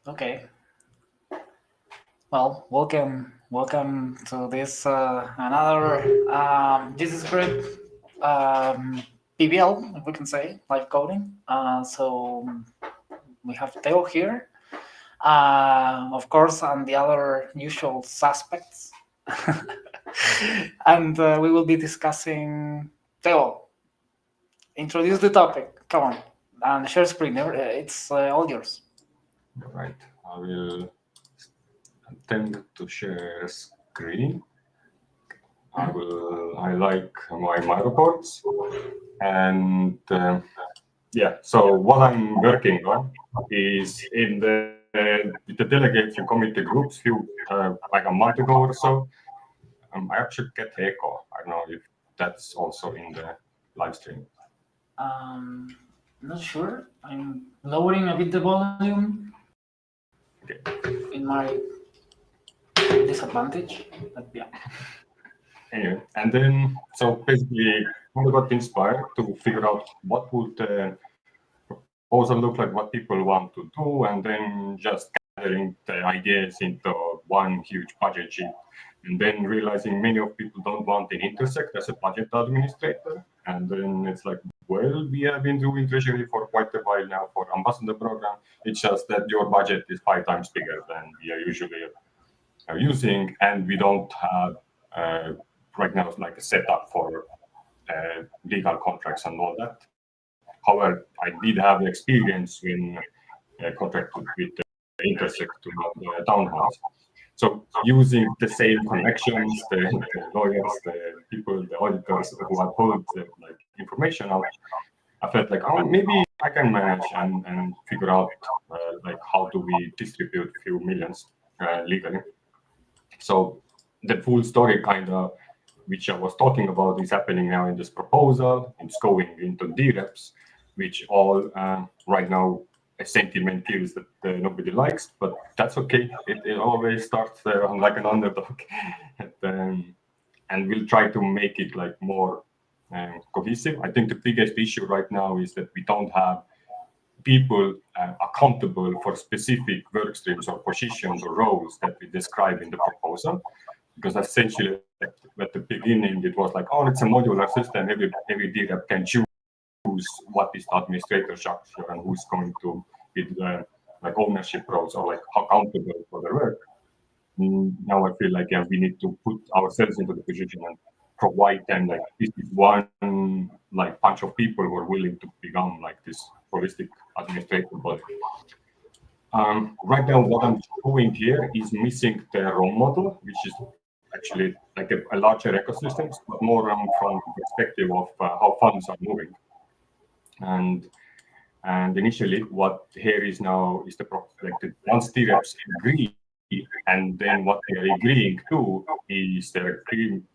Okay. Well, welcome to this another GCScript PBL, if we can say, live coding. So we have Theo here, of course, and the other usual suspects, and we will be discussing. Theo, introduce the topic. Come on, and share screen. It's all yours. All right, I will attempt to share screen. I like my reports, and yeah. So what I'm working on is in the delegates and committee groups. Like a month ago or so, I actually get echo. I don't know if that's also in the live stream. Not sure. I'm lowering a bit the volume. Okay. In my disadvantage, but yeah. Anyway, and then so basically, I got inspired to figure out what would the proposal look like, what people want to do, and then just gathering the ideas into one huge budget sheet. And then realizing many of people don't want an intersect as a budget administrator. And then it's like, well, we have been doing treasury for quite a while now for ambassador program. It's just that your budget is 5 times bigger than we are usually using, and we don't have right now like a setup for legal contracts and all that. However, I did have experience in contract with the intersect to the townhouse. So using the same connections, the lawyers, the people, the auditors who have pulled like information out, I felt like, oh, maybe I can manage and figure out like how do we distribute a few millions legally. So the full story kind of, which I was talking about, is happening now in this proposal. It's going into dapps, which all right now a sentiment feels that nobody likes, but that's okay. It always starts like an underdog. And we'll try to make it like more cohesive. I think the biggest issue right now is that we don't have people accountable for specific work streams or positions or roles that we describe in the proposal. Because essentially at the beginning it was like, oh, it's a modular system. Every DApp can choose what is the administrator structure and who's going to be the like ownership roles or like accountable for their work. Now I feel like we need to put ourselves into the position and provide them like this is one like bunch of people who are willing to become like this holistic administrator body. Right now, what I'm showing here is missing the role model, which is actually like a larger ecosystem, but more from the perspective of how funds are moving. And initially, what here is now is the once dapps agree, and then what they are agreeing to is they're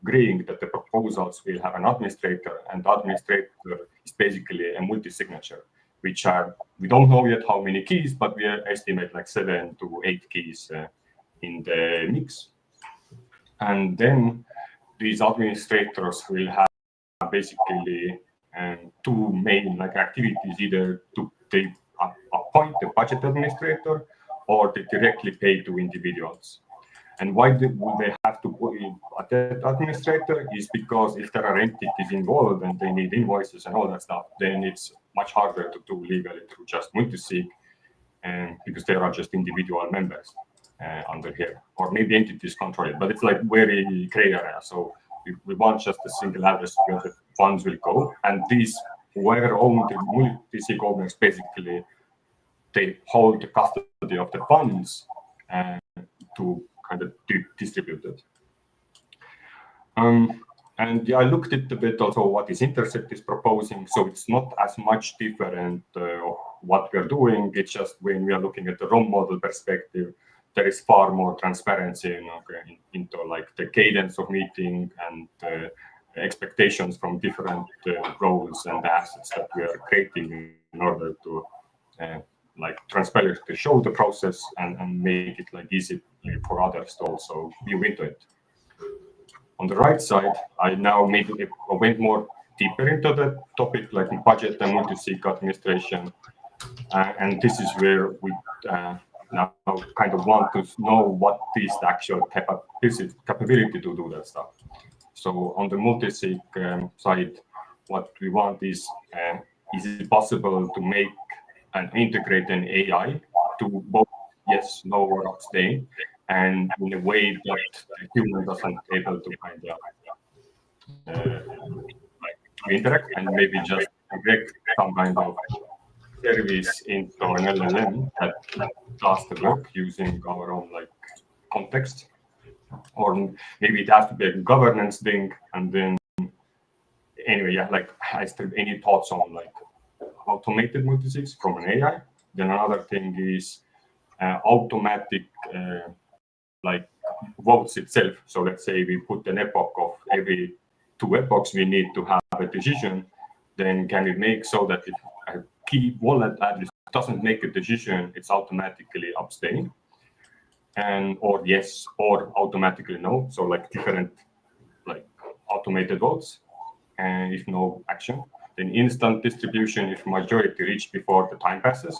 agreeing that the proposals will have an administrator, and the administrator is basically a multi-signature, which are, we don't know yet how many keys, but we estimate like 7 to 8 keys in the mix. And then these administrators will have basically two main like activities: either they appoint the budget administrator, or they directly pay to individuals. And why would they have to put in that administrator is because if there are entities involved and they need invoices and all that stuff, then it's much harder to do legally through just multi-sig, because there are just individual members under here, or maybe entities control it, but it's like very gray area. So we want just a single address where the funds will go, and these whoever own the multi-sig owners basically they hold the custody of the funds to kind of distribute it. And yeah, I looked at a bit also what is Intersect is proposing. So it's not as much different of what we're doing. It's just when we are looking at the role model perspective, there is far more transparency into like the cadence of meeting and expectations from different roles and assets that we are creating in order to like transparently show the process and make it like easy for others to also view into it. On the right side, I now went more deeper into the topic like budget and multi-sig administration, and this is where we now kind of want to know what is the actual capability to do that stuff. So on the multi-sig side, what we want is it possible to make and integrate an AI to both yes, no, or abstain, and in a way that the human doesn't able to kind of like to interact and maybe just direct some kind of service into an LLM that does the work using our own like context, or maybe it has to be a governance thing. And then anyway, yeah, like I still any thoughts on like automated multisigs from an AI. Then another thing is automatic like votes itself. So let's say we put an epoch of every 2 epochs we need to have a decision. Then can we make so that if a key wallet address doesn't make a decision, it's automatically abstain, and or yes, or automatically no. So like different like automated votes, and if no action, then instant distribution if majority reach before the time passes.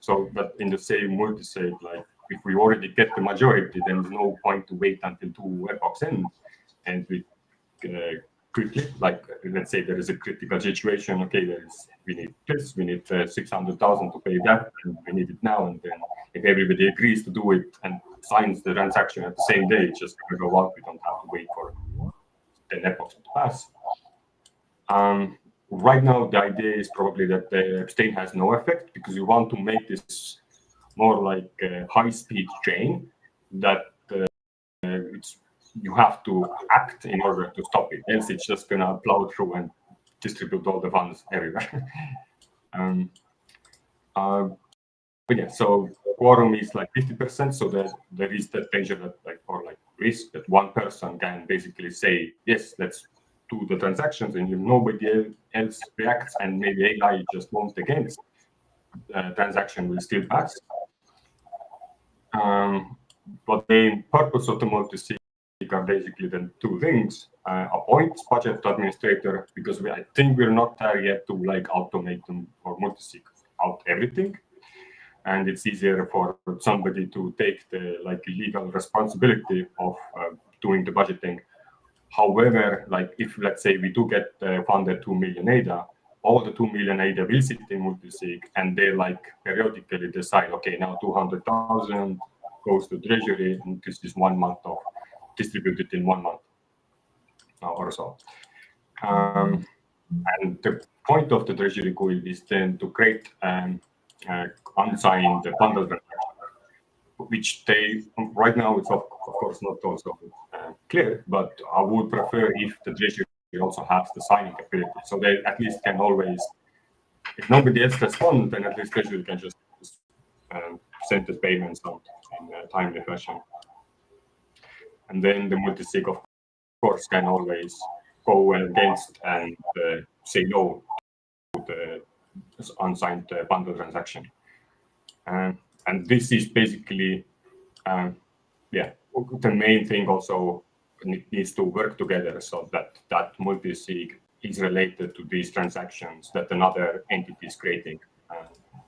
So that in the same multi-sig, like if we already get the majority, then there's no point to wait until 2 epochs end, and we quickly, like let's say there is a critical situation. Okay, we need this, we need 600,000 to pay that, and we need it now. And then if everybody agrees to do it and signs the transaction at the same day, it's just going to go out. We don't have to wait for 10 epochs to pass. Right now, the idea is probably that the abstain has no effect, because you want to make this more like a high-speed chain that you have to act in order to stop it. Else it's just going to plow through and distribute all the funds everywhere. But yeah, so quorum is like 50%. So that there is the danger that like, or like risk that one person can basically say, yes, let's do the transactions, and if nobody else reacts and maybe AI just won't against, transaction will still pass. But the purpose of the multi-sig are basically the 2 things: appoint budget administrator, because I think we're not there yet to like automate them or multi-sig out everything, and it's easier for somebody to take the like legal responsibility of doing the budgeting. However, like if let's say we do get funded 2 million ADA, all the 2 million ADA will sit in multisig, and they like periodically decide, okay, now 200,000 goes to treasury, and this is 1 month of distributed in 1 month or so. And the point of the treasury coil is then to create unsigned bundle transaction, which they right now it's of course not also clear, but I would prefer if the treasury also has the signing ability, so they at least can always, if nobody else responds, then at least treasury can just send the payments out in a timely fashion. And then the multisig, of course, can always go against and say no to the unsigned bundle transaction. And this is basically, the main thing. Also, it needs to work together so that multisig is related to these transactions that another entity is creating.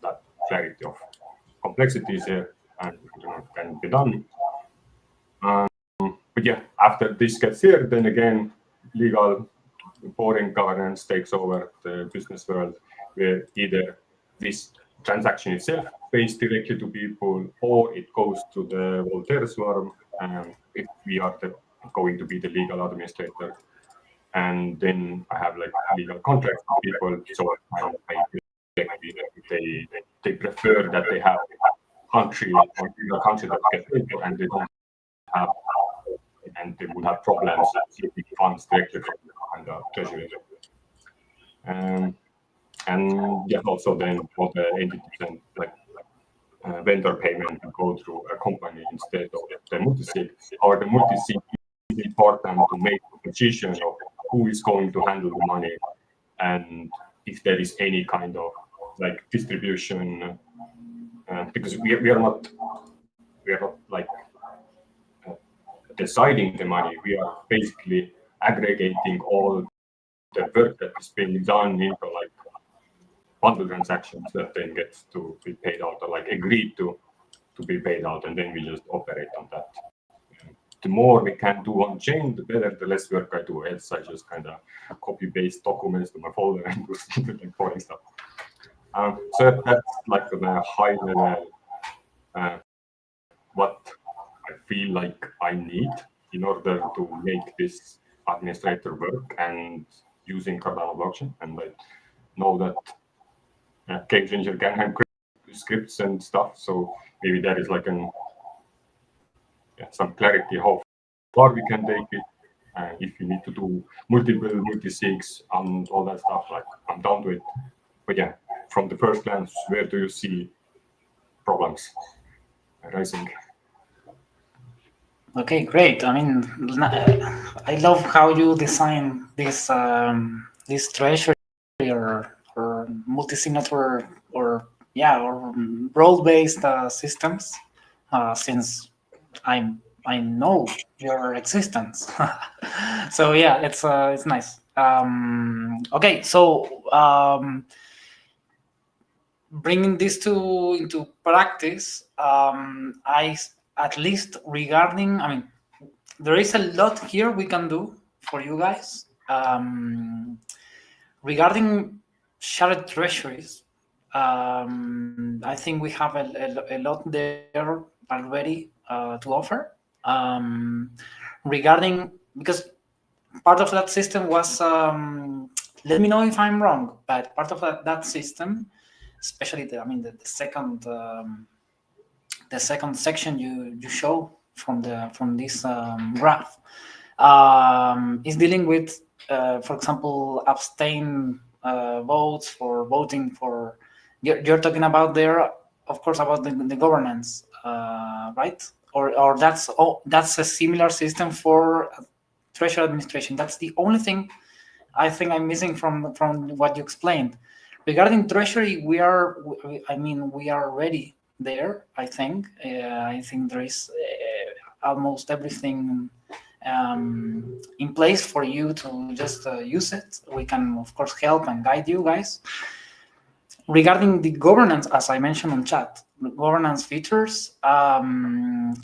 That clarity of complexities here and can be done. But yeah, after this gets here, then again, legal boring governance takes over the business world, where either this transaction itself pays directly to people, or it goes to the Voltaire swarm, if we are going to be the legal administrator. And then I have like legal contracts with people, so I pay directly. They prefer that they have country or legal country that get paid, and they don't have, and they would have problems getting funds directly from the treasury. And yeah, also then for the entities and like vendor payment to go through a company instead of the multisig. Or the multisig is important to make a decision of who is going to handle the money, and if there is any kind of like distribution, because we are not like deciding the money. We are basically aggregating all the work that is being done into like bundle transactions that then gets to be paid out or like agreed to. to be paid out, and then we just operate on that. The more we can do on chain, the better. The less work I do. Else I just kind of copy paste documents to my folder and do something like boring stuff. So that's like the high level what I feel like I need in order to make this administrator work and using Cardano blockchain. And I know that GameChanger can have scripts and stuff. So maybe that is like some clarity how far we can take it. If you need to do multiple multi-sigs and all that stuff, like I'm down to it. But yeah, from the first glance, where do you see problems arising? Okay, great. I mean, I love how you design this this treasury or multi-signature or role-based systems. Since I know your existence, so yeah, it's nice. Okay, so bringing this into practice, I at least regarding, I mean, there is a lot here we can do for you guys. Regarding shared treasuries, I think we have a lot there already to offer. Regarding, because part of that system was, let me know if I'm wrong, but part of that system, especially the second section you show from this graph, is dealing with, for example, abstain votes for voting for. You're talking about there, of course, about the governance, right? Or that's a similar system for treasury administration. That's the only thing I think I'm missing from what you explained. Regarding treasury, we are ready there. I think there is almost everything in place for you to just use it. We can, of course, help and guide you guys. Regarding the governance, as I mentioned on chat, governance features,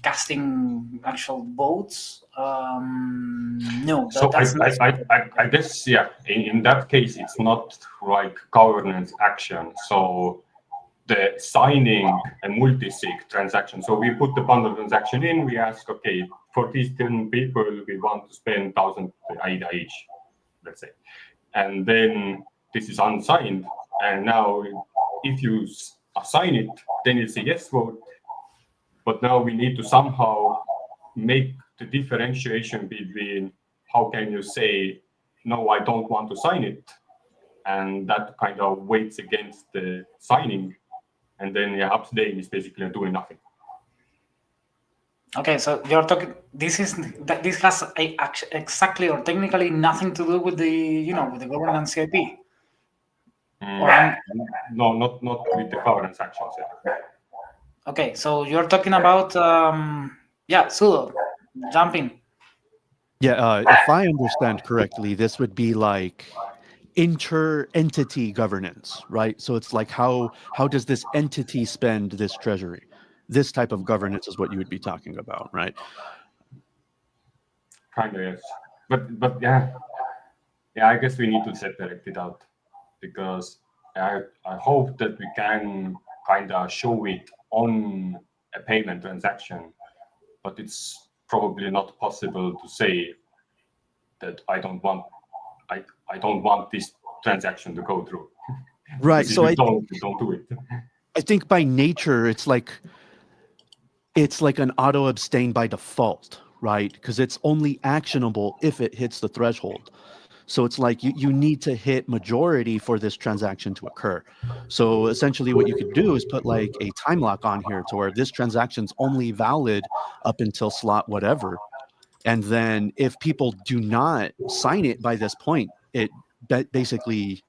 casting actual votes. No, so I guess, yeah, in that case, it's not like governance action. So the signing a multi-sig transaction. So we put the bundle transaction in, we ask, okay, for these 10 people, we want to spend 1,000 AIDA each, let's say. And then this is unsigned. And now if you assign it, then it's a yes vote. But now we need to somehow make the differentiation between how can you say, no, I don't want to sign it. And that kind of weights against the signing. And then abstain is basically doing nothing. Okay, so you're talking. This has exactly or technically nothing to do with the with the governance CIP. No, not with the governance actions. Okay, so you're talking about Sudo, jump in. Yeah, if I understand correctly, this would be like inter-entity governance, right? So it's like how does this entity spend this treasury? This type of governance is what you would be talking about, right? Kind of, yes. But yeah, I guess we need to separate it out, because I hope that we can kind of show it on a payment transaction, but it's probably not possible to say that I don't want this transaction to go through. Right. So you don't do it. I think by nature it's like an auto abstain by default, right? Because it's only actionable if it hits the threshold. So it's like you need to hit majority for this transaction to occur. So essentially what you could do is put like a time lock on here to where this transaction's only valid up until slot whatever. And then if people do not sign it by this point, it basically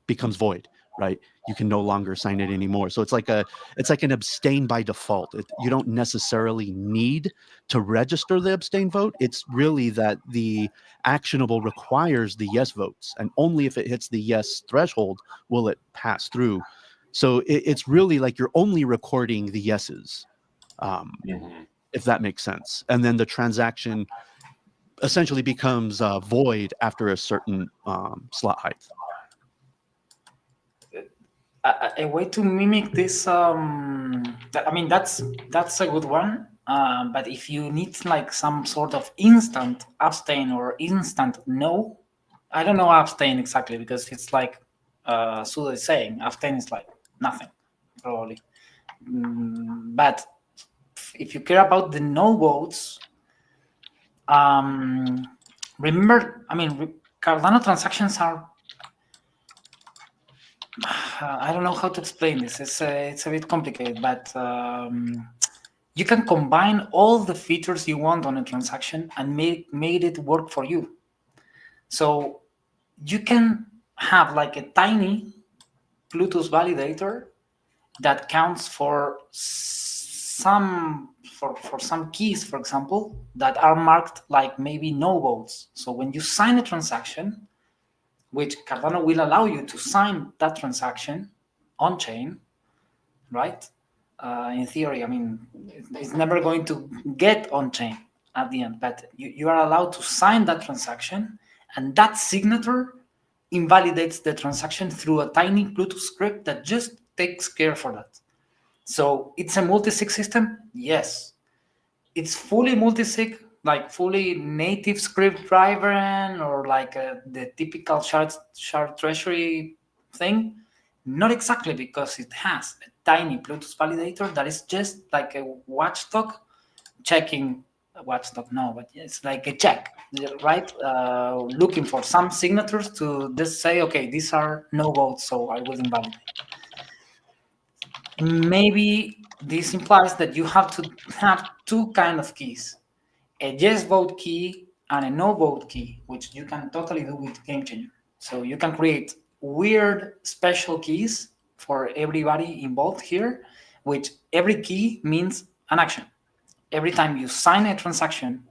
becomes void, right? You can no longer sign it anymore. So it's like an abstain by default. You don't necessarily need to register the abstain vote. It's really that the actionable requires the yes votes, and only if it hits the yes threshold will it pass through. So it's really like you're only recording the yeses. if that makes sense. And then the transaction essentially becomes void after a certain slot height. A way to mimic this, I mean, that's a good one. But if you need like some sort of instant abstain or instant no, I don't know abstain exactly, because it's like Sudo is saying, abstain is like nothing, probably. But if you care about the no votes, remember, I mean, Cardano transactions are, I don't know how to explain this. It's a bit complicated, but you can combine all the features you want on a transaction and make it work for you. So you can have like a tiny Bluetooth validator that counts for some keys, for example, that are marked like maybe no votes. So when you sign a transaction, which Cardano will allow you to sign that transaction on chain, right? In theory, I mean, it's never going to get on chain at the end, but you are allowed to sign that transaction, and that signature invalidates the transaction through a tiny Bluetooth script that just takes care for that. So it's a multi-sig system, yes. It's fully multi-sig, like fully native script driven, or like the typical shard treasury thing. Not exactly, because it has a tiny Bluetooth validator that is just like a watchdog checking. Watchdog, no, but it's like a check, right? Looking for some signatures to just say, okay, these are no votes, so I will invalidate. Maybe this implies that you have to have two kind of keys, a yes vote key and a no vote key, which you can totally do with GameChanger. So you can create weird special keys for everybody involved here, which every key means an action. Every time you sign a transaction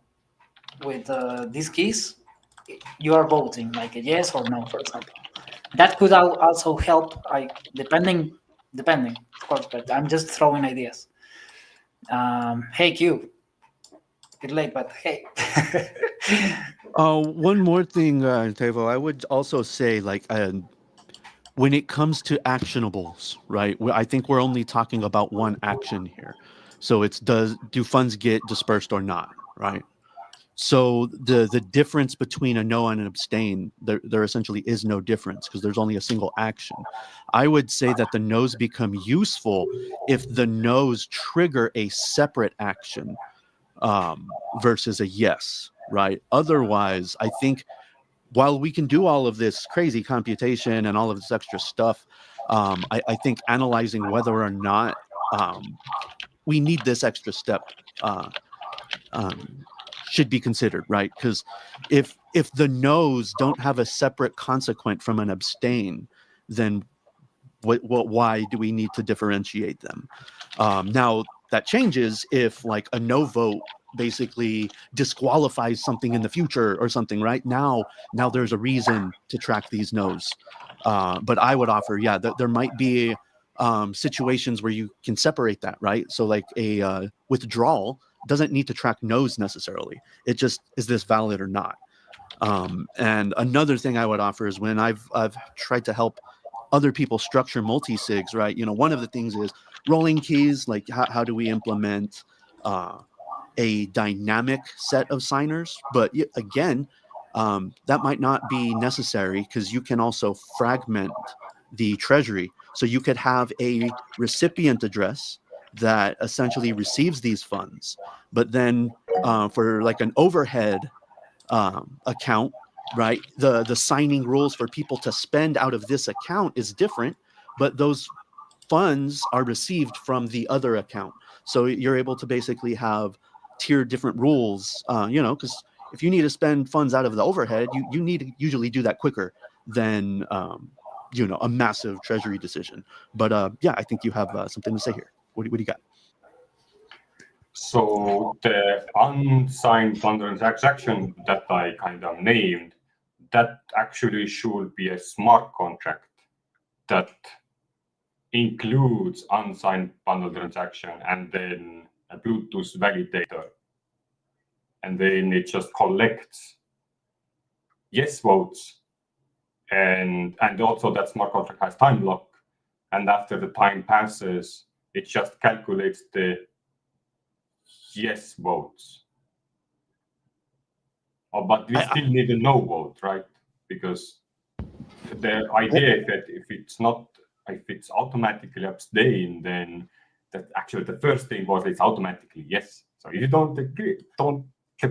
with these keys, you are voting like a yes or no, for example. That could also help, depending, of course, but I'm just throwing ideas. Hey, Q. Bit late, but hey. One more thing, Tevo, I would also say, like, when it comes to actionables, right? I think we're only talking about one action here. So it's do funds get dispersed or not, right? So the difference between a no and an abstain, there essentially is no difference, because there's only a single action. I would say that the no's become useful if the no's trigger a separate action versus a yes, right? Otherwise, I think while we can do all of this crazy computation and all of this extra stuff, I think analyzing whether or not we need this extra step should be considered, right? Because if the no's don't have a separate consequent from an abstain, then why do we need to differentiate them? Now that changes if like a no vote basically disqualifies something in the future or something, right? Now there's a reason to track these no's. But I would offer, yeah, there might be situations where you can separate that, right? So like a withdrawal doesn't need to track no's necessarily. It just, is this valid or not? And another thing I would offer is when I've tried to help other people structure multi-sigs, right? You know, one of the things is rolling keys, like how do we implement a dynamic set of signers? But again, that might not be necessary, because you can also fragment the treasury. So you could have a recipient address that essentially receives these funds, but then for like an overhead account, right, the signing rules for people to spend out of this account is different, but those funds are received from the other account. So you're able to basically have tiered different rules, you know, because if you need to spend funds out of the overhead, you need to usually do that quicker than you know, a massive treasury decision. But yeah, I think you have something to say here. What do you got? So the unsigned fund transaction that I kind of named, that actually should be a smart contract that includes unsigned bundle transaction, and then a Bluetooth validator, and then it just collects yes votes, and also that smart contract has time lock, and after the time passes, it just calculates the yes votes. Oh, but we still need a no vote, right? Because the idea is that if it's automatically abstain, then that actually the first thing was it's automatically yes. So if you don't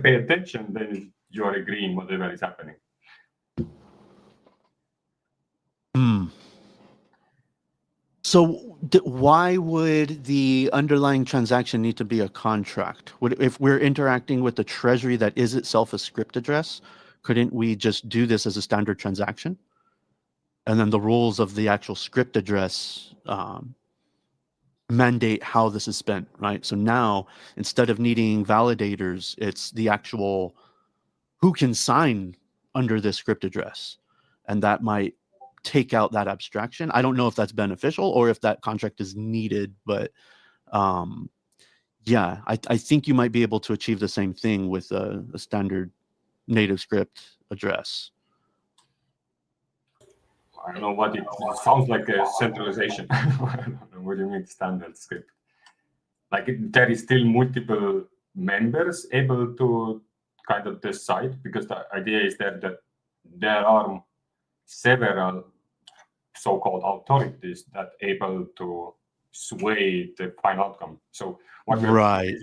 pay attention, then you're agreeing whatever is happening. So why would the underlying transaction need to be a contract? If we're interacting with the treasury that is itself a script address, couldn't we just do this as a standard transaction? And then the rules of the actual script address mandate how this is spent, right? So now, instead of needing validators, it's the actual who can sign under this script address. And that might take out that abstraction. I don't know if that's beneficial or if that contract is needed, but yeah, I think you might be able to achieve the same thing with a standard native script address. I don't know what it sounds like a centralization. I don't know what do you mean standard script? Like there is still multiple members able to kind of decide, because the idea is that there are several so-called authorities that able to sway the final outcome. So what right.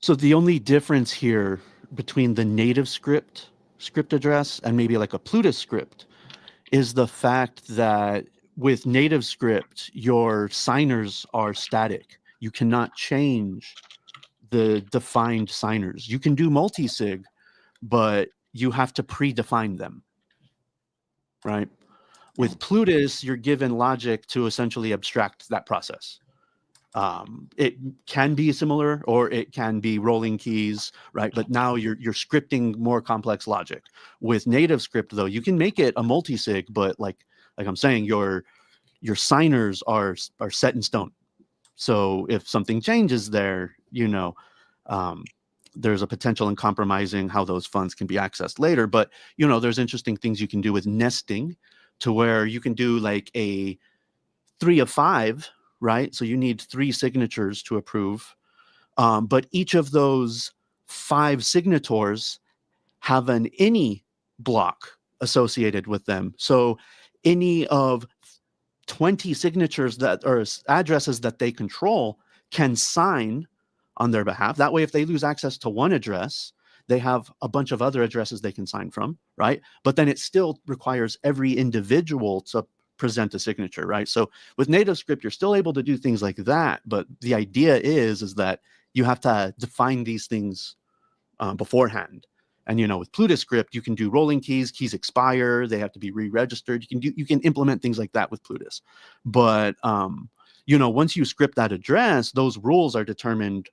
So the only difference here between the native script address and maybe like a Plutus script is the fact that with native script, your signers are static. You cannot change the defined signers. You can do multi-sig, but you have to predefine them, right? With Plutus, you're given logic to essentially abstract that process. It can be similar or it can be rolling keys, right? But now you're scripting more complex logic. With native script, though, you can make it a multi-sig, but like I'm saying, your signers are set in stone. So if something changes there, there's a potential in compromising how those funds can be accessed later. But there's interesting things you can do with nesting, to where you can do like a 3 of 5. Right? So you need 3 signatures to approve. But each of those 5 signators have an any block associated with them. So any of 20 signatures that or addresses that they control can sign on their behalf. That way, if they lose access to one address, they have a bunch of other addresses they can sign from, right? But then it still requires every individual to present a signature, right? So with native script, you're still able to do things like that, but the idea is that you have to define these things beforehand. And with Plutus script, you can do rolling keys expire, they have to be re-registered. You can implement things like that with Plutus. But once you script that address, those rules are determined.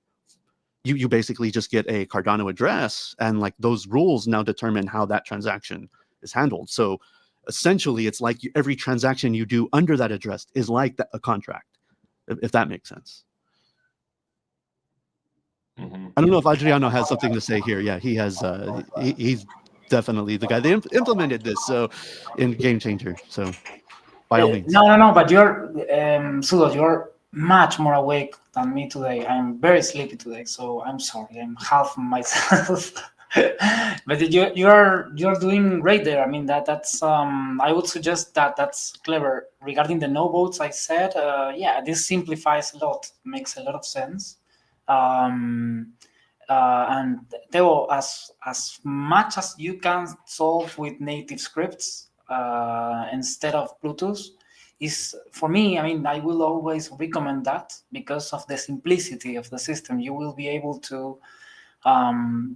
You basically just get a Cardano address, and like those rules now determine how that transaction is handled. So essentially, it's like every transaction you do under that address is like a contract, if that makes sense. Mm-hmm. I don't know if Adriano has something to say here. Yeah, he has. He's definitely the guy that implemented this in Game Changer. So by all means. No. But you're Sudo. You're much more awake than me today. I'm very sleepy today, so I'm sorry. I'm half myself. But you're doing great there. I mean that's I would suggest that's clever. Regarding the no votes, I said yeah, this simplifies a lot, makes a lot of sense. And Theo, as much as you can solve with native scripts instead of Bluetooth, is for me. I mean, I will always recommend that because of the simplicity of the system. You will be able to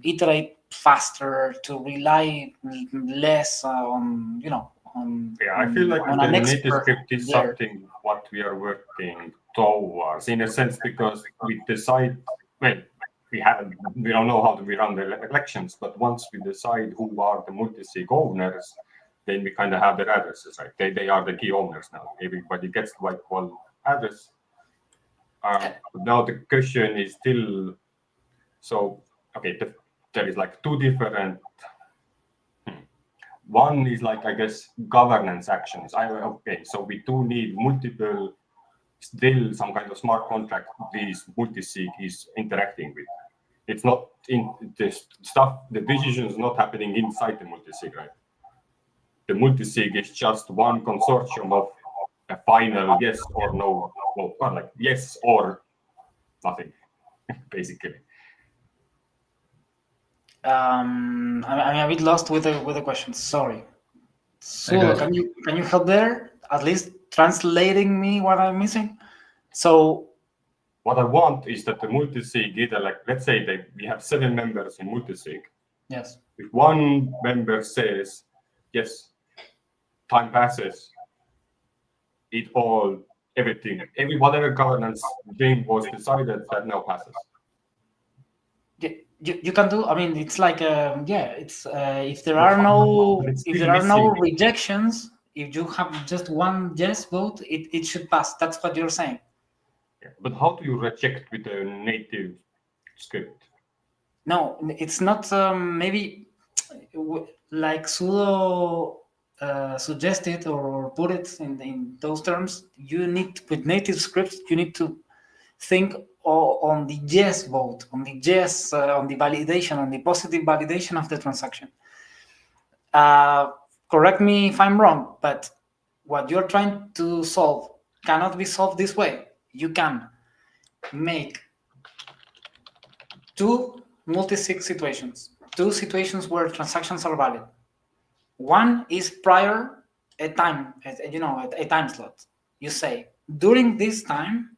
iterate faster, to rely less on I feel like the native script is there. something what we are working towards, in a sense, because we decide, well, we don't know how we run the elections, but once we decide who are the multi-sig owners, then we kind of have their addresses, right? They are the key owners now. Everybody gets like one address. Now the question is still, so okay, there is like two different. One is like, I guess, governance actions. Okay, so we do need multiple, still some kind of smart contract this multisig is interacting with. It's not in the stuff, the decision is not happening inside the multisig, right? The multisig is just one consortium of a final yes or no, or like yes or nothing, basically. I'm a bit lost with the question. Sorry. So got can you help there? At least translating me what I'm missing. So what I want is that the multisig either, like, let's say that we have 7 members in multisig. yes. If one member says yes, time passes, whatever governance thing was decided, that now passes. You can do. I mean, it's like it's if there are no rejections, if you have just one yes vote, it should pass. That's what you're saying. Yeah. But how do you reject with a native script? No, it's not. Maybe like sudo suggested or put it in those terms. You need, with native scripts, you need to think on the yes vote, on the yes, on the validation, on the positive validation of the transaction. Correct me if I'm wrong, but what you're trying to solve cannot be solved this way. You can make two multi-sig situations, two situations where transactions are valid. One is prior a time, a time slot. You say during this time,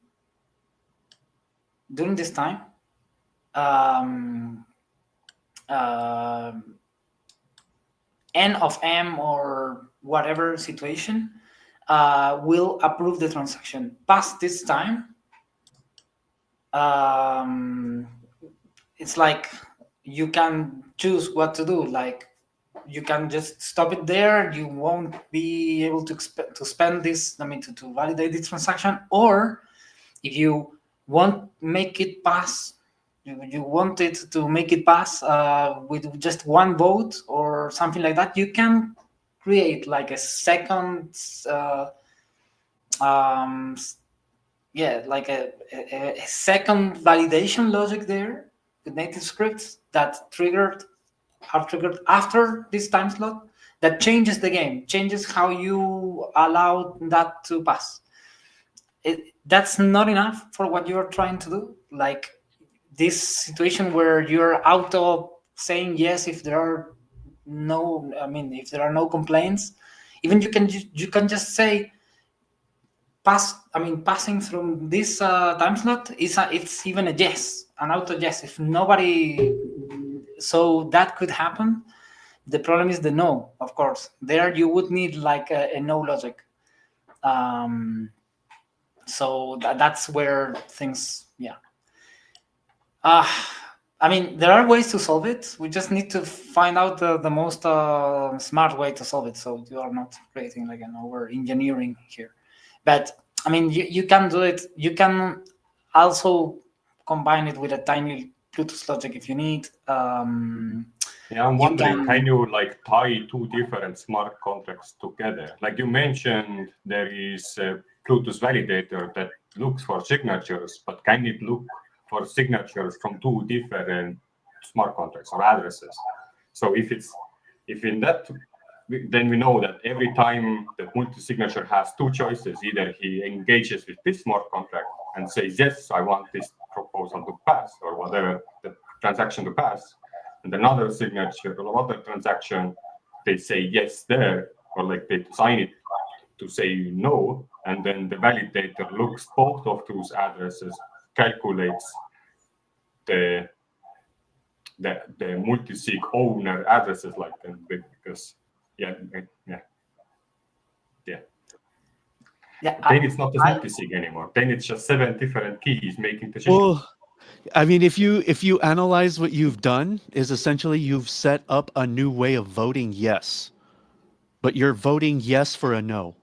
n of m or whatever situation will approve the transaction. Past this time, it's like you can choose what to do. Like you can just stop it there. You won't be able to spend this. To validate this transaction, or if you want make it pass, you want it to make it pass with just one vote or something like that, you can create like a second like a second validation logic there with native scripts that are triggered after this time slot, that changes the game, changes how you allow that to pass. That's not enough for what you're trying to do. Like this situation where you're auto saying yes if there are no complaints, even you can just say passing through this time slot it's even a yes, an auto yes if nobody. So that could happen. The problem is the no, of course. There you would need like a no logic. So that's where things, there are ways to solve it. We just need to find out the most smart way to solve it, so you are not creating like an over engineering here. But you can do it. You can also combine it with a tiny Bluetooth logic if you need. I'm wondering, can you like tie two different smart contracts together? Like you mentioned, there is a Bluetooth validator that looks for signatures, but can it look for signatures from two different smart contracts or addresses? So if in that, then we know that every time the multi-signature has two choices, either he engages with this smart contract and says, yes, I want this proposal to pass, or whatever, the transaction to pass, and another signature or another transaction, they say yes there, or like they sign it to say no, and then the validator looks both of those addresses, calculates the multi-sig owner addresses like them, because then it's not a multi-sig anymore. Then it's just 7 different keys making decisions. Well, if you analyze what you've done, is essentially you've set up a new way of voting yes, but you're voting yes for a no.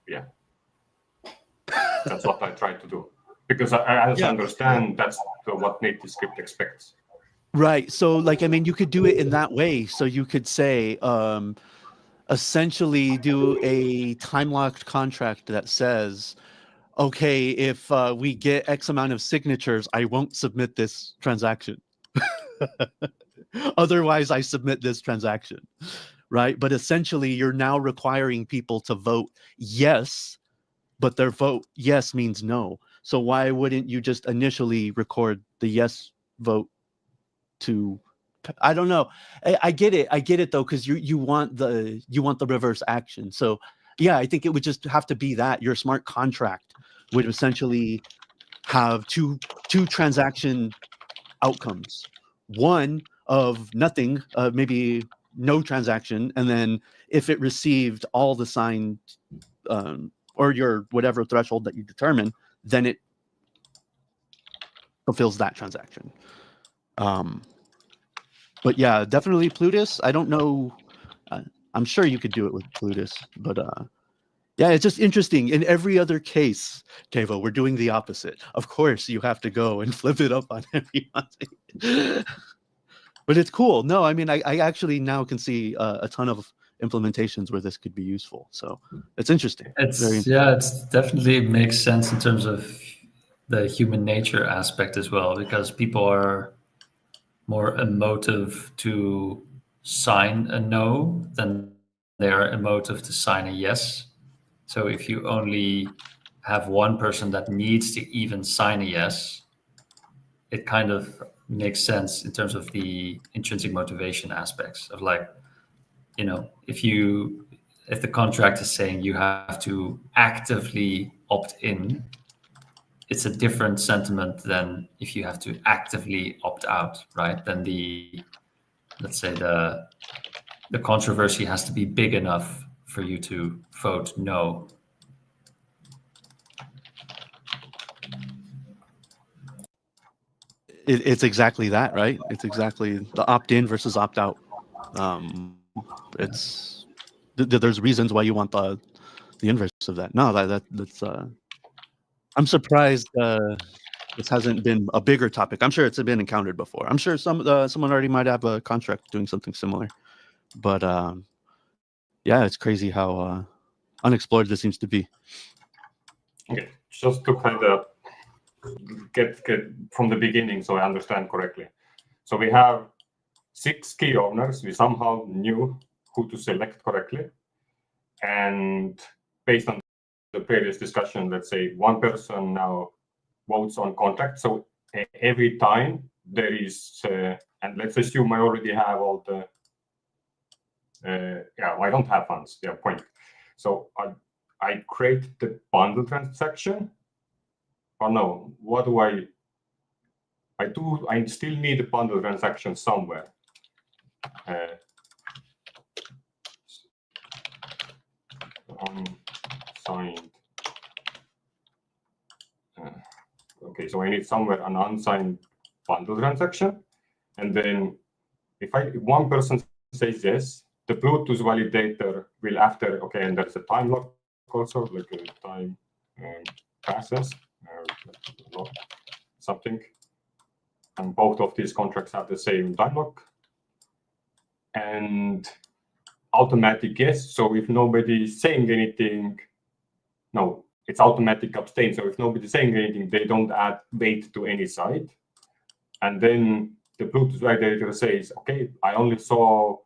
Yeah, that's what I tried to do. Because I also understand that's what native script expects. Right. So, like, I mean, you could do it in that way. So you could say, essentially do a time-locked contract that says, okay, if we get X amount of signatures, I won't submit this transaction. Otherwise, I submit this transaction, right? But essentially, you're now requiring people to vote yes, but their vote yes means no. So why wouldn't you just initially record the yes vote to? I don't know. I get it though, because you want the reverse action. So yeah, I think it would just have to be that your smart contract would essentially have two transaction outcomes. One of nothing, maybe no transaction, and then if it received all the signed or your whatever threshold that you determine, then it fulfills that transaction. But yeah, definitely Plutus. I don't know. I'm sure you could do it with Plutus, but yeah, it's just interesting. In every other case, Tevo, we're doing the opposite. Of course, you have to go and flip it up on everyone. But it's cool. No, I mean, I actually now can see a ton of implementations where this could be useful. So it's interesting. It's definitely makes sense in terms of the human nature aspect as well, because people are more emotive to sign a no than they are emotive to sign a yes. So if you only have one person that needs to even sign a yes, it kind of makes sense in terms of the intrinsic motivation aspects of, like, you know, if the contract is saying you have to actively opt in, it's a different sentiment than if you have to actively opt out, right? Then let's say the controversy has to be big enough for you to vote no. It's exactly that, right? It's exactly the opt-in versus opt-out. It's there's reasons why you want the inverse of that. No, that's I'm surprised this hasn't been a bigger topic. I'm sure it's been encountered before. I'm sure someone already might have a contract doing something similar. But yeah, it's crazy how unexplored this seems to be. Okay, just to kind of get from the beginning so I understand correctly. So we have 6 key owners. We somehow knew who to select correctly. And based on the previous discussion, let's say one person now votes on contract. So every time there is, and let's assume I already have all the, I don't have funds, point. So I create the bundle transaction. Or no, what do I do? I still need a bundle transaction somewhere. Unsigned. Okay, so I need somewhere an unsigned bundle transaction. And then if one person says yes, the Bluetooth validator will and there's a time lock also, like a time passes, something. And both of these contracts have the same time lock. And automatic yes. So if nobody is saying anything, no, it's automatic abstain. So if nobody's saying anything, they don't add weight to any side. And then the Bluetooth validator says, okay, I only saw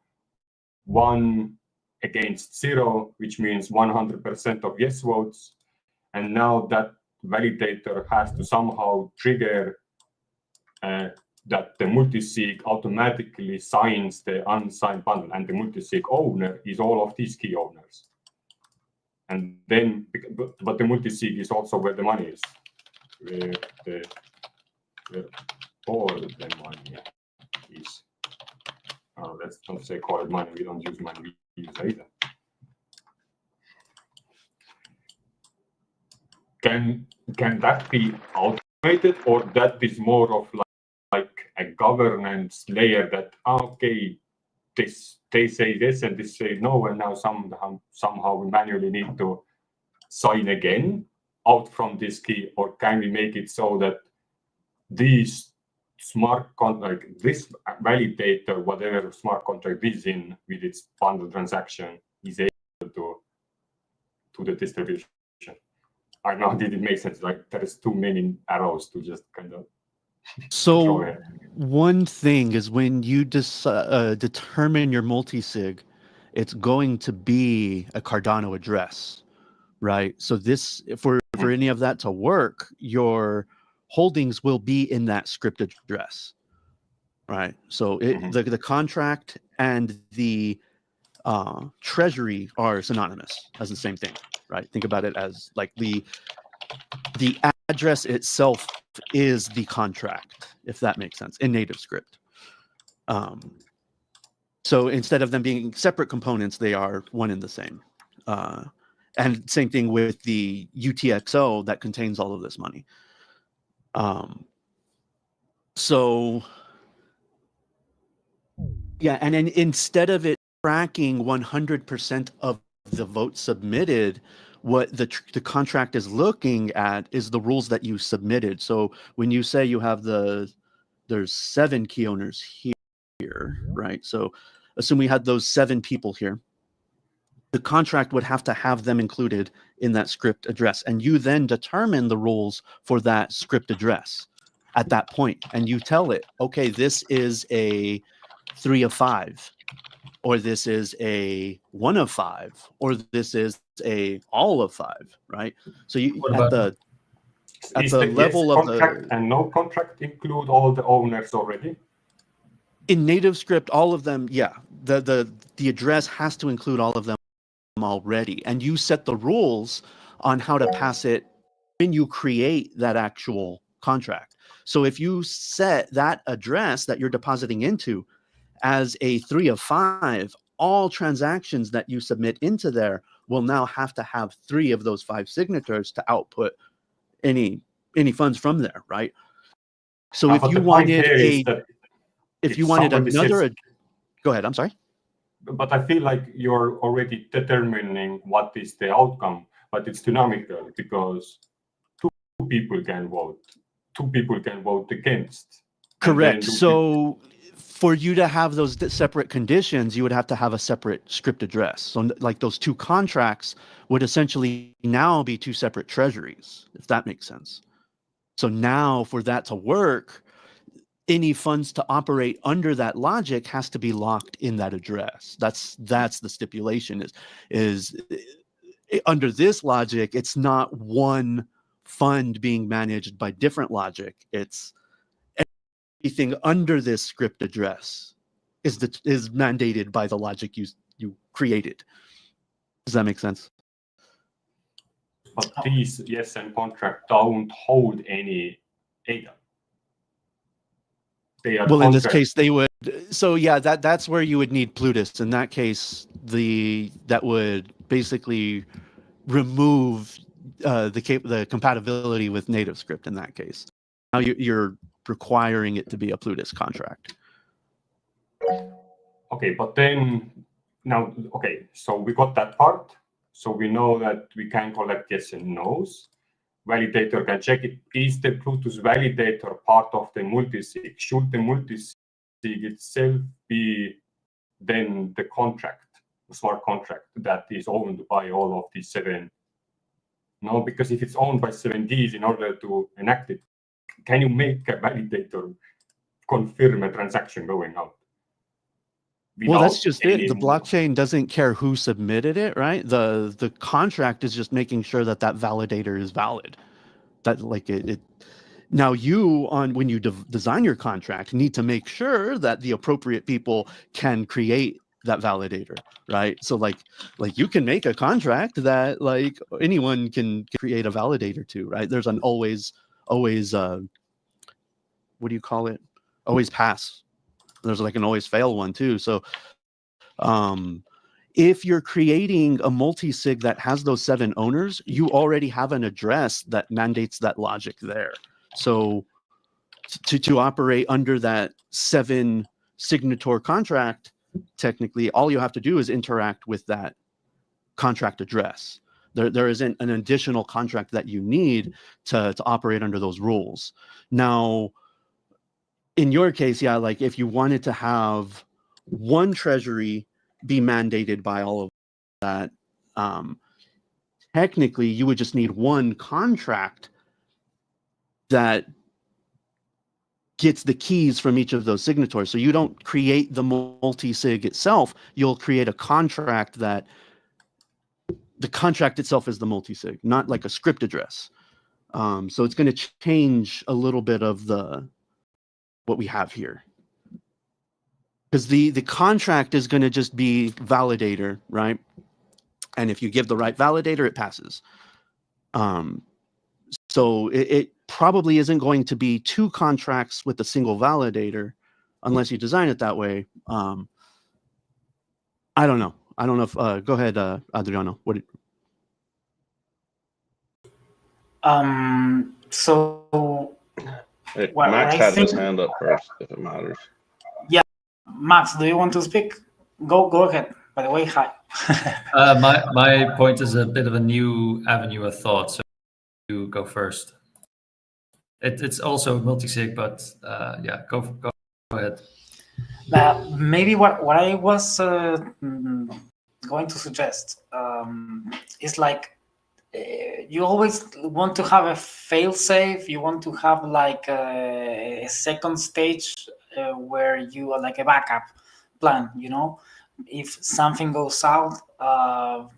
1 against 0, which means 100% of yes votes. And now that validator has to somehow trigger that the multisig automatically signs the unsigned bundle, and the multisig owner is all of these key owners. And then, but the multisig is also where the money is, where all the money is. Let's not say call it money. We don't use money. We use data. Can that be automated, or that is more of like a governance layer that they say this and this say no, and now somehow we manually need to sign again out from this key, or can we make it so that these smart contract, this validator, whatever smart contract is in with its bundle transaction, is able to the distribution? I know, did it make sense? Like there is too many arrows to just kind of. So one thing is when you determine your multi-sig, it's going to be a Cardano address, right? So this, for any of that to work, your holdings will be in that script address, right? So the contract and the treasury are synonymous as the same thing, right? Think about it as like the address itself is the contract, if that makes sense, in native script. So instead of them being separate components, they are one and the same. And same thing with the UTXO that contains all of this money. So yeah, and then instead of it tracking 100% of the votes submitted, what the contract is looking at is the rules that you submitted. So when you say you have there's 7 key owners here, right? So assume we had those 7 people here. The contract would have to have them included in that script address. And you then determine the rules for that script address at that point. And you tell it, okay, this is a 3 of 5. Or this is a 1 of 5, or this is a all of 5, right? So you at the level of contract and no contract include all the owners already? In native script, all of them, yeah. The address has to include all of them already, and you set the rules on how to pass it when you create that actual contract. So if you set that address that you're depositing into as a 3 of 5, all transactions that you submit into there will now have to have 3 of those 5 signatures to output any funds from there, right? So if you wanted another, go ahead, I'm sorry. But I feel like you're already determining what is the outcome, but it's dynamical because 2 people can vote. 2 people can vote against. Correct. So for you to have those separate conditions, you would have to have a separate script address. So like those 2 contracts would essentially now be 2 separate treasuries, if that makes sense. So now for that to work, any funds to operate under that logic has to be locked in that address. That's the stipulation is under this logic, it's not one fund being managed by different logic. It's anything under this script address is mandated by the logic you created. Does that make sense? But these ESN contracts don't hold any data. Well, in this case, they would. So yeah, that's where you would need Plutus. In that case, that would basically remove the compatibility with native script. In that case, now you're requiring it to be a Plutus contract. Okay, but then now, okay, so we got that part. So we know that we can collect yes and no's. Validator can check it. Is the Plutus validator part of the multisig? Should the multisig itself be then the contract, the smart contract that is owned by all of these 7? No, because if it's owned by 7 Ds, in order to enact it, can you make a validator confirm a transaction going out? Well, that's just it. The blockchain doesn't care who submitted it, right? The contract is just making sure that validator is valid. That like it. Now when you design your contract, need to make sure that the appropriate people can create that validator, right? So like you can make a contract that like anyone can create a validator to, right? There's an always what do you call it? Always pass. There's like an always fail one too. So if you're creating a multi-sig that has those 7 owners, you already have an address that mandates that logic there. So to operate under that 7 signator contract, technically all you have to do is interact with that contract address. There isn't an additional contract that you need to operate under those rules. Now, in your case, yeah, like if you wanted to have one treasury be mandated by all of that, technically you would just need one contract that gets the keys from each of those signatories. So you don't create the multi-sig itself, you'll create a contract that the contract itself is the multi-sig, not like a script address. So it's going to change a little bit of what we have here. Because the contract is going to just be validator, right? And if you give the right validator, it passes. So it probably isn't going to be two contracts with a single validator unless you design it that way. I don't know. I don't know if, go ahead, Adriano. So Hey, what Max I had his think, hand up first, if it matters. Max, do you want to speak? Go ahead. By the way, hi. My point is a bit of a new avenue of thought, so you go first. It's also multi-sig, but yeah, go ahead. Maybe what I was going to suggest is like you always want to have a fail-safe. You want to have like a second stage where you are like a backup plan, you know, if something goes south,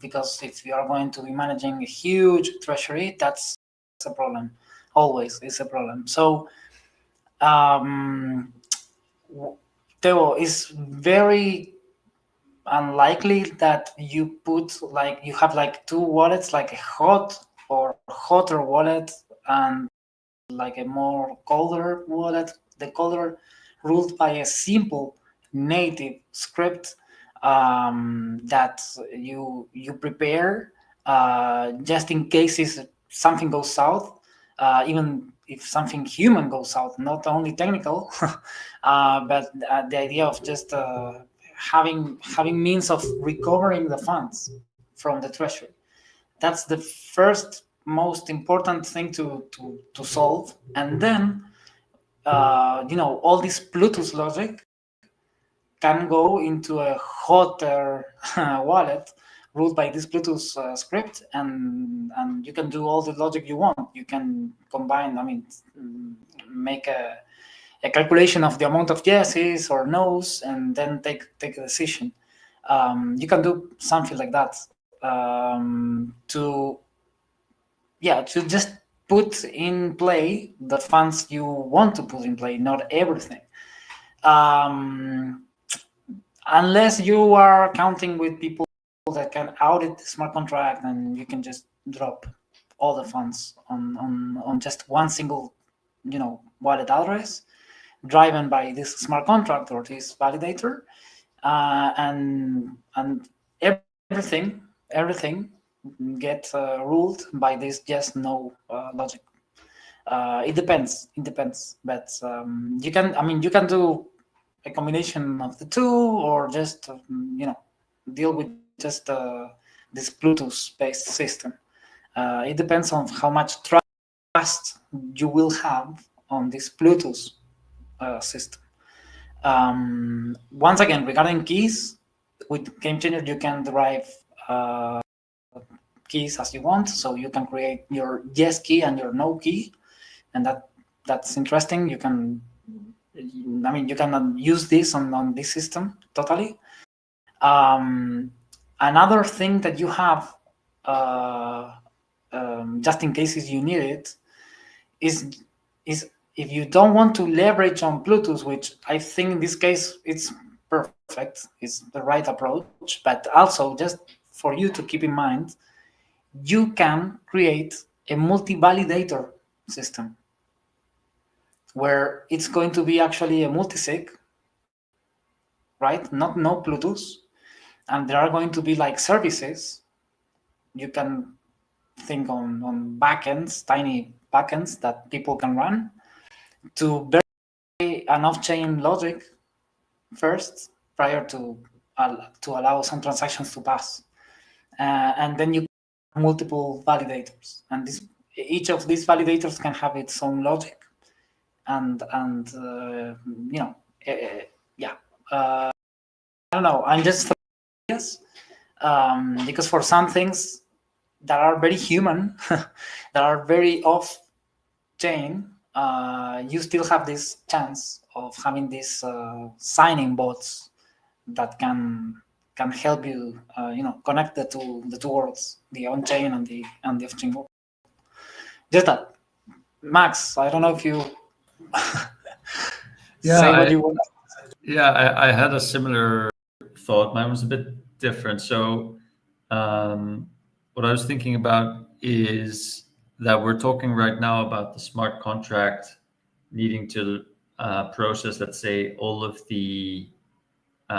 because if you are going to be managing a huge treasury, that's a problem. Always is a problem. So Theo, it's very unlikely that you have like two wallets, like a hot or hotter wallet and like a more colder wallet. The colder ruled by a simple native script that you prepare just in case something goes south, even if something human goes south, not only technical, but the idea of just having means of recovering the funds from the treasury. That's the first most important thing to solve, and then all this Bluetooth logic can go into a hotter wallet ruled by this Bluetooth script, and you can do all the logic you want. You can combine, make a calculation of the amount of yeses or nos, and then take a decision. You can do something like that to just put in play the funds you want to put in play, not everything. Unless you are counting with people that can audit the smart contract, and you can just drop all the funds on just one single, wallet address, driven by this smart contract or this validator, and everything get ruled by this yes no logic. It depends, but you can do a combination of the two, or just deal with just this Bluetooth based system. It depends on how much trust you will have on this Bluetooth system. Once again, regarding keys, with GameChanger you can derive keys as you want, so you can create your yes key and your no key, and that's interesting. You can use this on this system totally. Another thing that you have, just in cases you need it, is if you don't want to leverage on Bluetooth, which I think in this case it's perfect, it's the right approach, but also just for you to keep in mind, you can create a multi-validator system where it's going to be actually a multi-sig, right? No Bluetooth. And there are going to be like services. You can think on backends, tiny backends that people can run to verify an off-chain logic first, prior to allow some transactions to pass. And then you multiple validators, and each of these validators can have its own logic, and yeah. I don't know. I'm just curious because for some things that are very human, that are very off chain, you still have this chance of having these signing bots that can help you, connect the two worlds, the on chain and the off chain world. Just that, Max. I don't know if you say what you want. Yeah, I had a similar thought. Mine was a bit different. So, what I was thinking about is that we're talking right now about the smart contract needing to process, let's say, all of the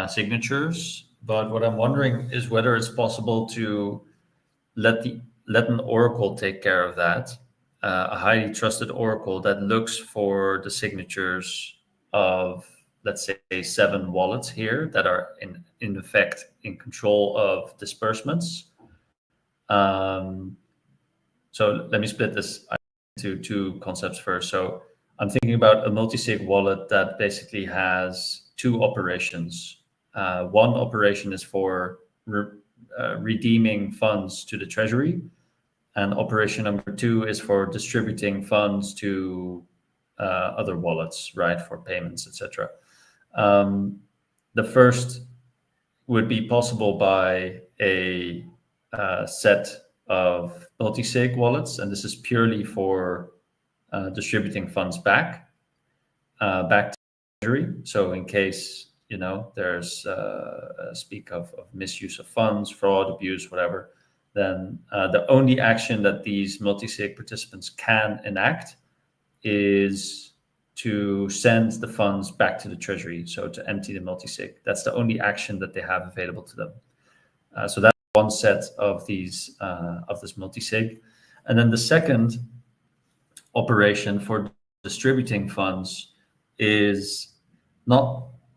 signatures. But what I'm wondering is whether it's possible to let an oracle take care of that, a highly trusted oracle that looks for the signatures of, let's say, 7 wallets here that are in effect in control of disbursements. So let me split this into 2 concepts first. So I'm thinking about a multi-sig wallet that basically has 2 operations. One operation is for redeeming funds to the treasury, and operation number 2 is for distributing funds to other wallets, right, for payments, etc. The first would be possible by a set of multi-sig wallets, and this is purely for distributing funds back to treasury. So in case there's speak of misuse of funds, fraud, abuse, whatever, then the only action that these multi-sig participants can enact is to send the funds back to the treasury, so to empty the multi-sig. That's the only action that they have available to them. So that's one set of these of this multi-sig. And then the second operation for distributing funds is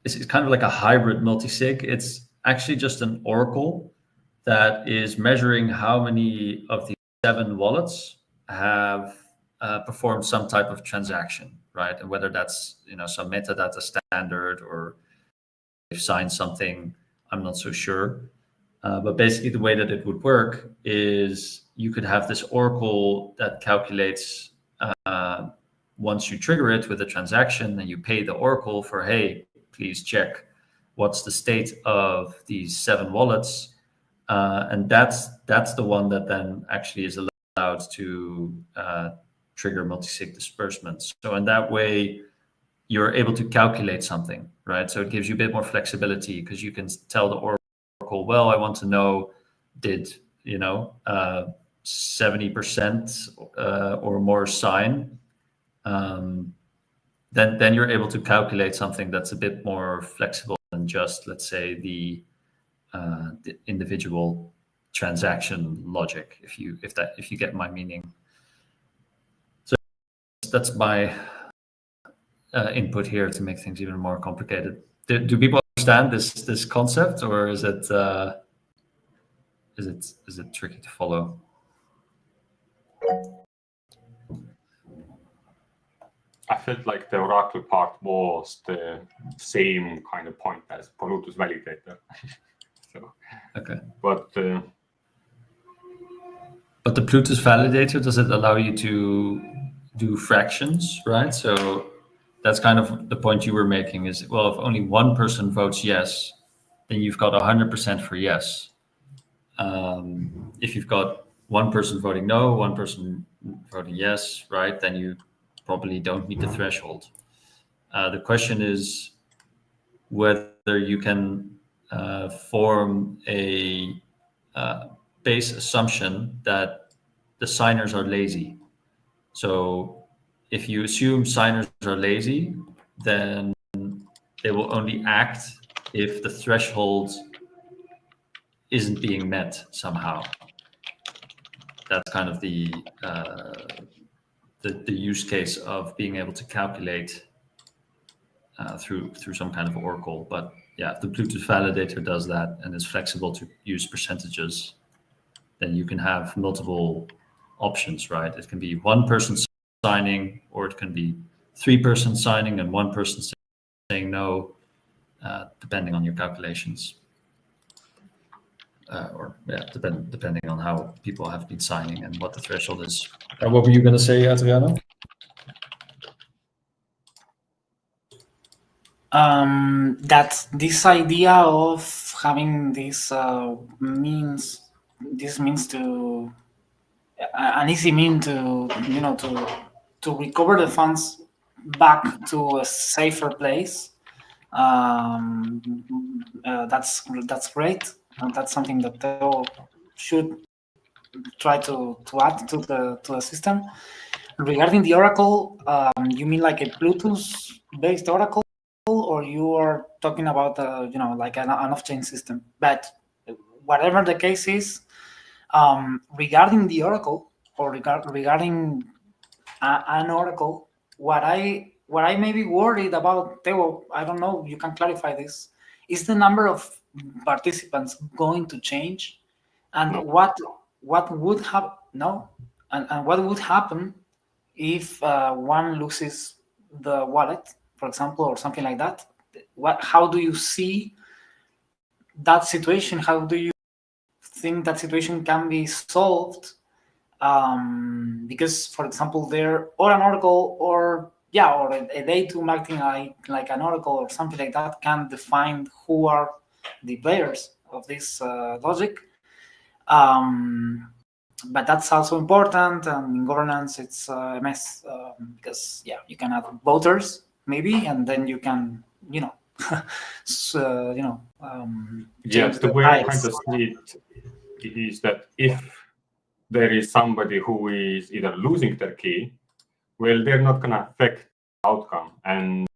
it's kind of like a hybrid multi-sig. It's actually just an oracle that is measuring how many of the 7 wallets have performed some type of transaction, right? And whether that's some metadata standard or they've signed something, I'm not so sure. But basically the way that it would work is you could have this oracle that calculates once you trigger it with a transaction and you pay the oracle for, hey, please check what's the state of these 7 wallets. And that's the one that then actually is allowed to trigger multi-sig disbursements. So in that way, you're able to calculate something, right? So it gives you a bit more flexibility because you can tell the oracle, well, I want to know, did 70% or more sign? Then you're able to calculate something that's a bit more flexible than just, let's say, the individual transaction logic, if you get my meaning. So that's my input here to make things even more complicated. Do people understand this concept, or is it tricky to follow? I felt like the Oracle part was the same kind of point as Pollutus validator. So, okay. But the Plutus validator, does it allow you to do fractions, right? So that's kind of the point you were making is, well, if only one person votes yes, then you've got 100% for yes. If you've got one person voting no, one person voting yes, right, then you probably don't meet the threshold. The question is whether you can form a base assumption that the signers are lazy. So if you assume signers are lazy, then they will only act if the threshold isn't being met somehow. That's kind of the use case of being able to calculate through some kind of oracle. But yeah, the Bluetooth validator does that and is flexible to use percentages. then you can have multiple options, right? It can be one person signing, or it can be 3 persons signing and 1 person saying no, depending on your calculations. Depending on how people have been signing and what the threshold is. What were you going to say, Adriano? That this idea of having this means to an easy mean to to recover the funds back to a safer place. That's great, and that's something that Theo should try to add to the system. Regarding the Oracle, you mean like a Bluetooth-based Oracle, or you are talking about like an off-chain system? But whatever the case is, regarding the Oracle or regarding an Oracle, what I may be worried about, Theo, I don't know, you can clarify this, is the number of participants going to change, and No. what would happen? No, and what would happen if one loses the wallet, for example, or something like that? How do you see that situation? How do you think that situation can be solved? Because, for example, there or an Oracle or a day two marketing like an Oracle or something like that can define who are the players of this logic. But that's also important, and in governance it's a mess, because you can have voters maybe, and then you can change The the way I price. kind of see it is that if there is somebody who is either losing their key, well, they're not going to affect the outcome. And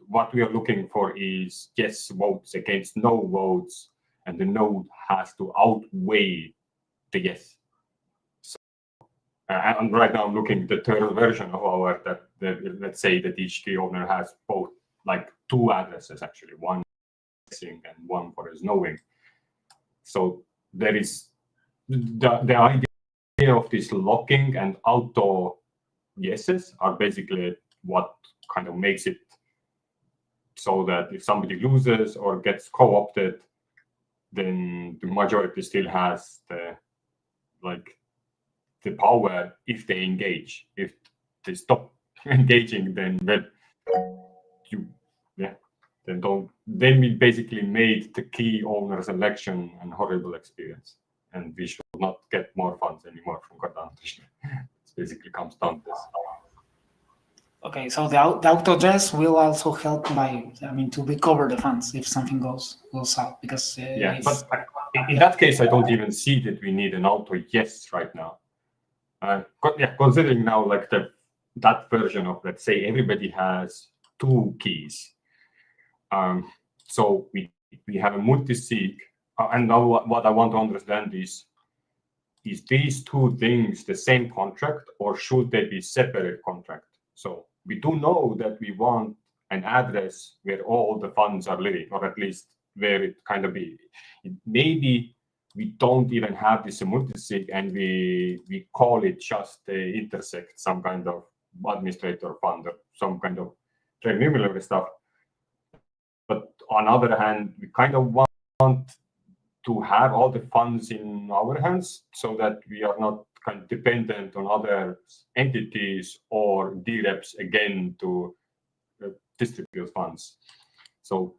what we are looking for is yes votes against no votes, and the no has to outweigh the yes. So, and right now I'm looking at the third version of our let's say that each key owner has both, like 2 addresses actually, one guessing and one for his knowing. So there is the idea of this locking and auto yeses are basically what kind of makes it so that if somebody loses or gets co-opted, then the majority still has the power if they engage. If they stop engaging, then then we basically made the key owner's election a horrible experience, and we should not get more funds anymore from Cardano. It basically comes down to this. Okay, so the auto yes will also help to recover the funds if something goes out, because but in that case I don't even see that we need an auto yes right now. Considering now like that version of, let's say, everybody has 2 keys. So we have a multi-sig, and now what I want to understand is these 2 things the same contract, or should they be separate contract? So we do know that we want an address where all the funds are living, or at least where it kind of be. Maybe we don't even have this multi-sig, and we call it just intersect, some kind of administrator fund or some kind of remunerary stuff. But on the other hand, we kind of want to have all the funds in our hands so that we are not kind of dependent on other entities or dapps again to distribute funds. So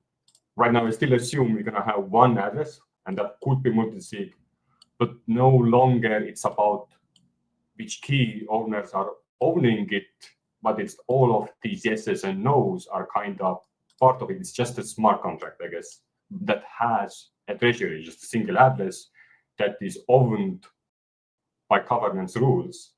right now, I still assume we're going to have 1 address, and that could be multi-sig, but no longer it's about which key owners are owning it, but it's all of these yeses and nos are kind of part of it. It's just a smart contract, I guess, that has a treasury, just a single address that is owned by governance rules.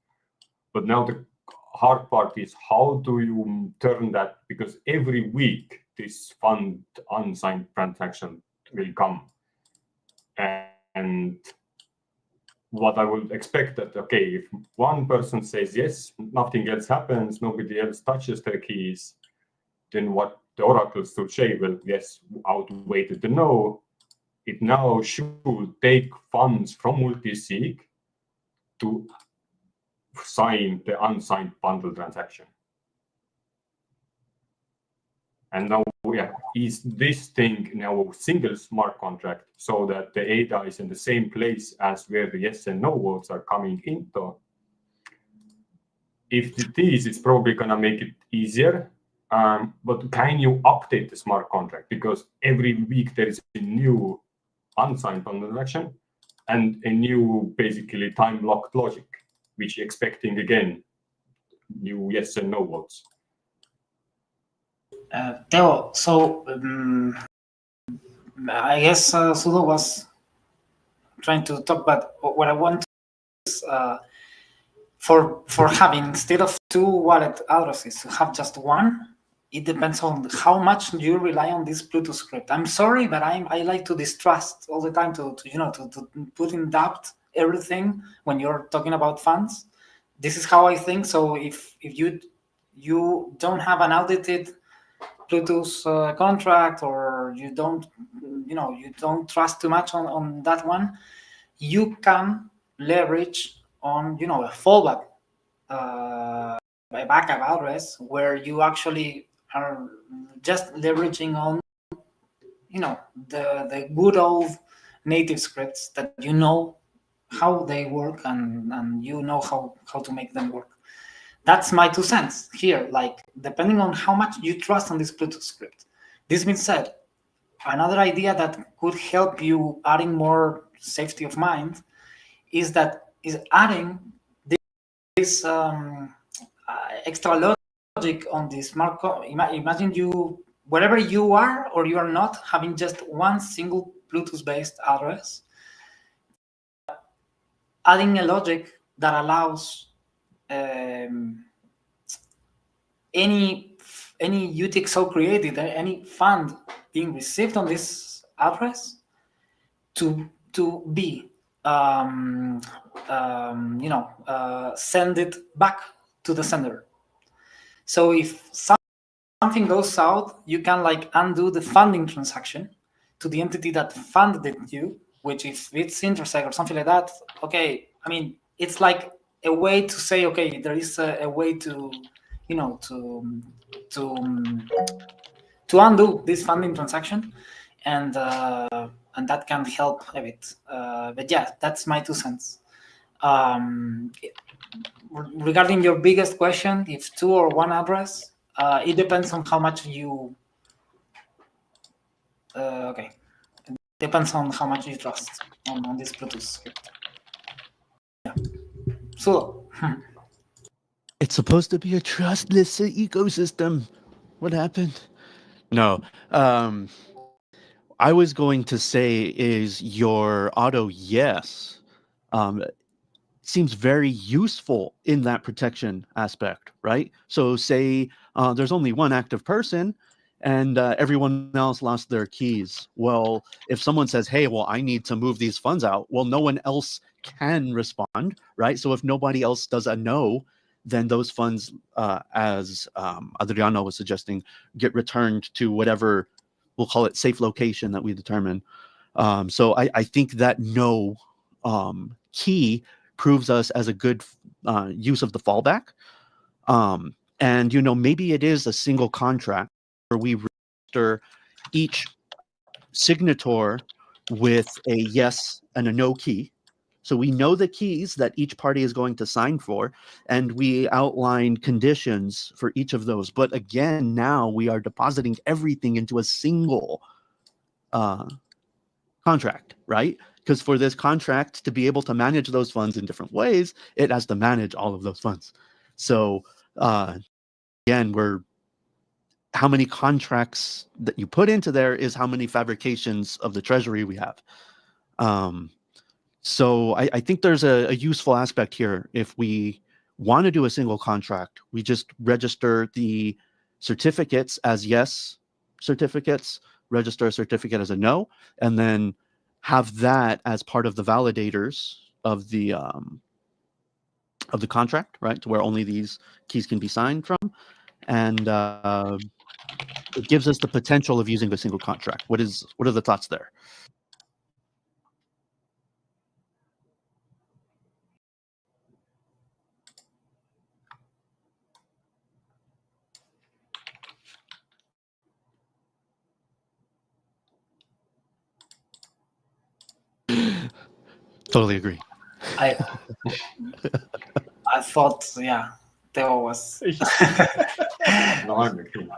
But now the hard part is how do you turn that, because every week this fund unsigned transaction will come. And what I would expect that, okay, if 1 person says yes, nothing else happens, nobody else touches their keys, then what the oracles should say, well, yes, outweighed the no, it now should take funds from multisig to sign the unsigned bundle transaction. And now, is this thing now a single smart contract so that the ADA is in the same place as where the yes and no votes are coming into? If it is, it's probably going to make it easier. But can you update the smart contract? Because every week there is a new unsigned bundle transaction and a new, basically, time-locked logic, which expecting, again, new yes and no votes. Theo, so I guess Sudo was trying to talk, but what I want is for having, instead of 2 wallet addresses, to have just one. It depends on how much you rely on this Bluetooth script. I'm sorry, but I like to distrust all the time to put in doubt everything when you're talking about funds. This is how I think. So if you don't have an audited Bluetooth contract, or you don't trust too much on that one, you can leverage on a fallback, a backup address, where you actually are just leveraging on the good old native scripts that how they work, and how to make them work. That's my 2 cents here. Like, depending on how much you trust on this Bluetooth script. This being said, another idea that could help you adding more safety of mind is adding this extra logic on the smart imagine you, wherever you are or you are not, having just one single Bluetooth-based address, adding a logic that allows any UTXO created, any fund being received on this address, to be send it back to the sender. So if something goes south, you can undo the funding transaction to the entity that funded you, which, if it's Intersect or something like that, okay, I mean, it's like a way to say, okay, there is a way to undo this funding transaction, and that can help a bit. But yeah, that's my 2 cents. Regarding your biggest question, if 2 or 1 address, it depends on how much you. Okay, it depends on how much you trust on this Bluetooth script. Yeah. So. It's supposed to be a trustless ecosystem. What happened? No. I was going to say is your auto yes seems very useful in that protection aspect, right? So say there's only one active person and everyone else lost their keys. Well, if someone says, hey, well, I need to move these funds out, well, no one else can respond, right? So if nobody else does a no, then those funds, as Adriano was suggesting, get returned to whatever, we'll call it safe location that we determine. So I think that no key proves us as a good use of the fallback. And, maybe it is a single contract where we register each signator with a yes and a no key. So we know the keys that each party is going to sign for, and we outline conditions for each of those. But again, now we are depositing everything into a single contract, right? Because for this contract to be able to manage those funds in different ways, it has to manage all of those funds. So again, how many contracts that you put into there is how many fabrications of the treasury we have. So I think there's a useful aspect here. If we want to do a single contract, we just register the certificates as yes certificates, register a certificate as a no, and then have that as part of the validators of the contract, right? To where only these keys can be signed from, and it gives us the potential of using a single contract. What are the thoughts there? Totally agree. I thought, yeah, Theo was. No, I'm agree.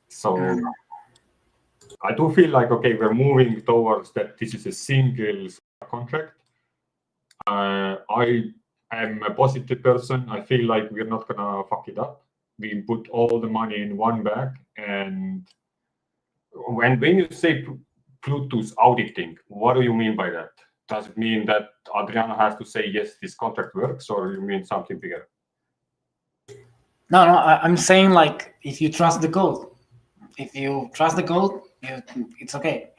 So I do feel like, okay, we're moving towards that this is a single contract. I am a positive person. I feel like we're not gonna fuck it up. We put all the money in one bag, and when you say Bluetooth auditing, what do you mean by that? Does it mean that Adriano has to say, yes, this contract works, or you mean something bigger? No, I'm saying, like, if you trust the code, it's okay.